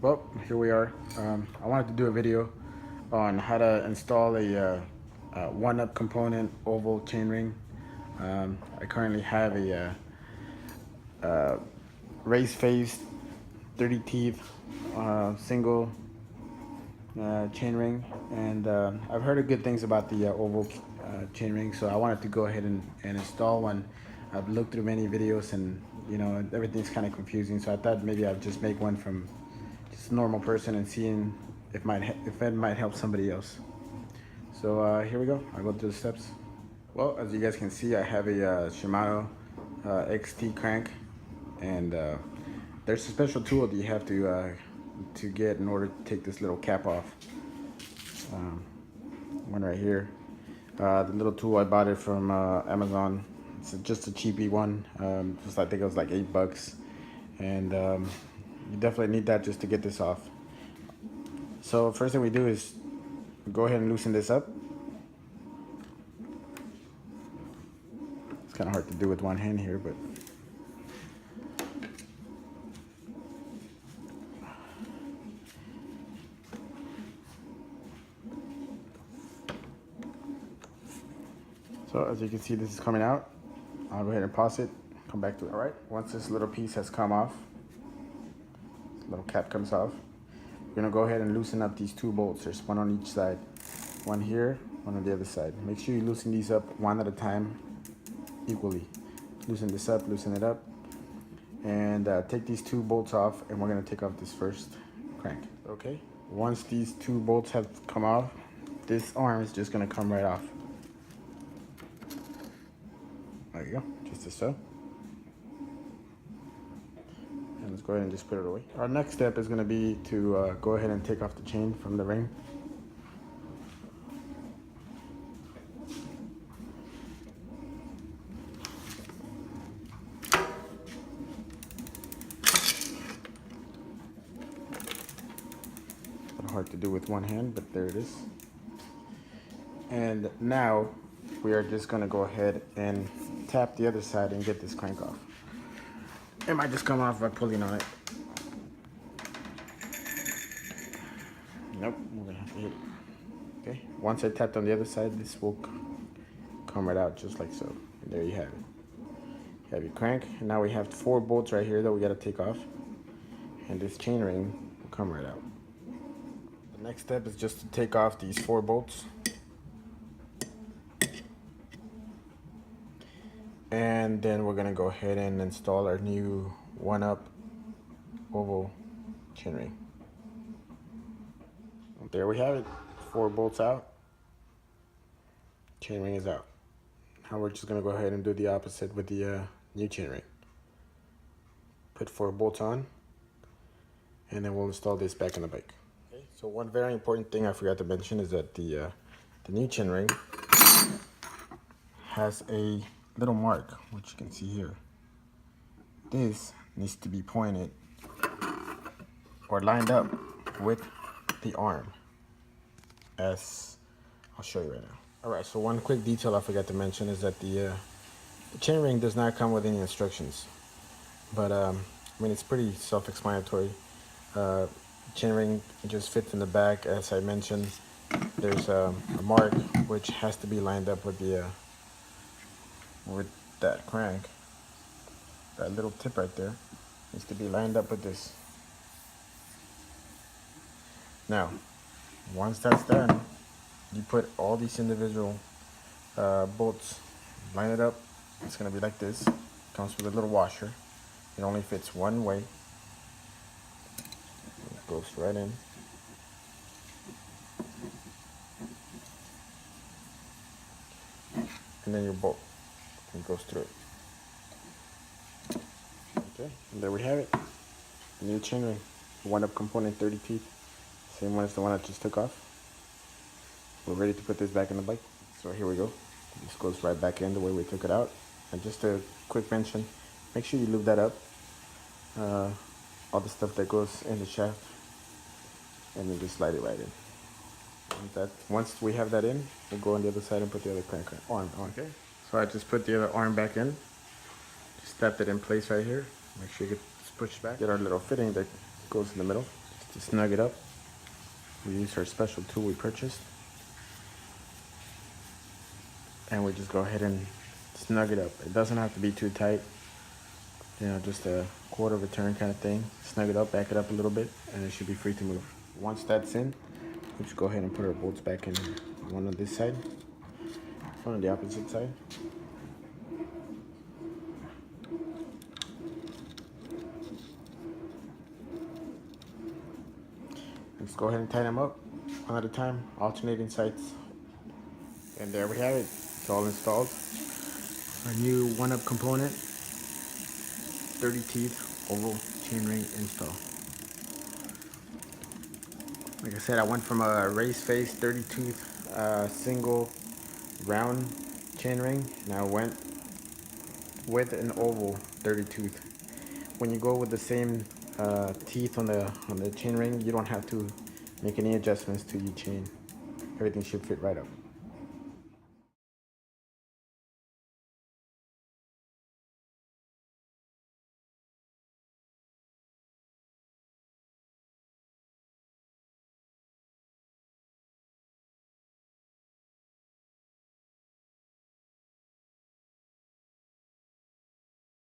Well, here we are. I wanted to do a video on how to install a Oneup component oval chainring. I currently have a Raceface 30 teeth single chainring, and I've heard good things about the oval chainring, so I wanted to go ahead and install one. I've looked through many videos, and you know, everything's kind of confusing, so I thought maybe I'd just make one from just a normal person and seeing if it might help somebody else. So here we go. I'll go through the steps. Well, as you guys can see, I have a Shimano XT crank, and there's a special tool that you have to get in order to take this little cap off. One right here. The little tool, I bought it from Amazon. It's just a cheapy one. Just I think it was like $8, and you definitely need that just to get this off. So first thing we do is go ahead and loosen this up. It's kind of hard to do with one hand here, but so as you can see, this is coming out. I'll go ahead and pause it, come back to it. All right, once this little piece has come off, this little cap comes off, we're gonna go ahead and loosen up these two bolts. There's one on each side, one here, one on the other side. Make sure you loosen these up one at a time equally. Loosen this up, loosen it up, and take these two bolts off, and we're gonna take off this first crank. Okay, once these two bolts have come off, this arm is just gonna come right off. There you go, just as so. And let's go ahead and just put it away. Our next step is going to be to go ahead and take off the chain from the ring. A little hard to do with one hand, but there it is. And now we are just going to go ahead and tap the other side and get this crank off. It might just come off by pulling on it. Nope, we're gonna have to hit it. Okay, once I tapped on the other side, this will come right out just like so. And there you have it. You have your crank, and now we have 4 bolts right here that we gotta take off. And this chain ring will come right out. The next step is just to take off these 4 bolts. And then we're gonna go ahead and install our new Oneup oval chainring. There we have it. 4 bolts out. Chainring is out. Now we're just gonna go ahead and do the opposite with the new chainring. Put 4 bolts on, and then we'll install this back in the bike. Okay. So one very important thing I forgot to mention is that the new chainring has a little mark, which you can see here. This needs to be pointed or lined up with the arm, as I'll show you right now. All right, so one quick detail I forgot to mention is that the chainring does not come with any instructions, but I mean, it's pretty self-explanatory. Chainring just fits in the back, as I mentioned. There's a mark which has to be lined up with the with that crank. That little tip right there needs to be lined up with this. Now, once that's done, you put all these individual bolts, line it up. It's gonna be like this. Comes with a little washer. It only fits one way. It goes right in. And then your bolt. It goes through it. Okay, and there we have it. The new chainring, Oneup component, 30 teeth. Same one as the one I just took off. We're ready to put this back in the bike. So here we go. This goes right back in the way we took it out. And just a quick mention, make sure you lube that up. All the stuff that goes in the shaft, and then just slide it right in. Once we have that in, we'll go on the other side and put the other crank arm on. Okay. So I just put the other arm back in. Just tapped it in place right here. Make sure it gets pushed back. Get our little fitting that goes in the middle. Just to snug it up. We use our special tool we purchased. And we just go ahead and snug it up. It doesn't have to be too tight. You know, just a quarter of a turn kind of thing. Snug it up, back it up a little bit, and it should be free to move. Once that's in, we just go ahead and put our bolts back in, one on this side, one on the opposite side. Let's go ahead and tighten them up one at a time, alternating sides. And there we have it. It's all installed. Our new Oneup component, 30 teeth oval chainring install. Like I said, I went from a Raceface 30 tooth single round chainring, and I went with an oval 30 tooth. When you go with the same teeth on the chainring, you don't have to make any adjustments to your chain. Everything should fit right up.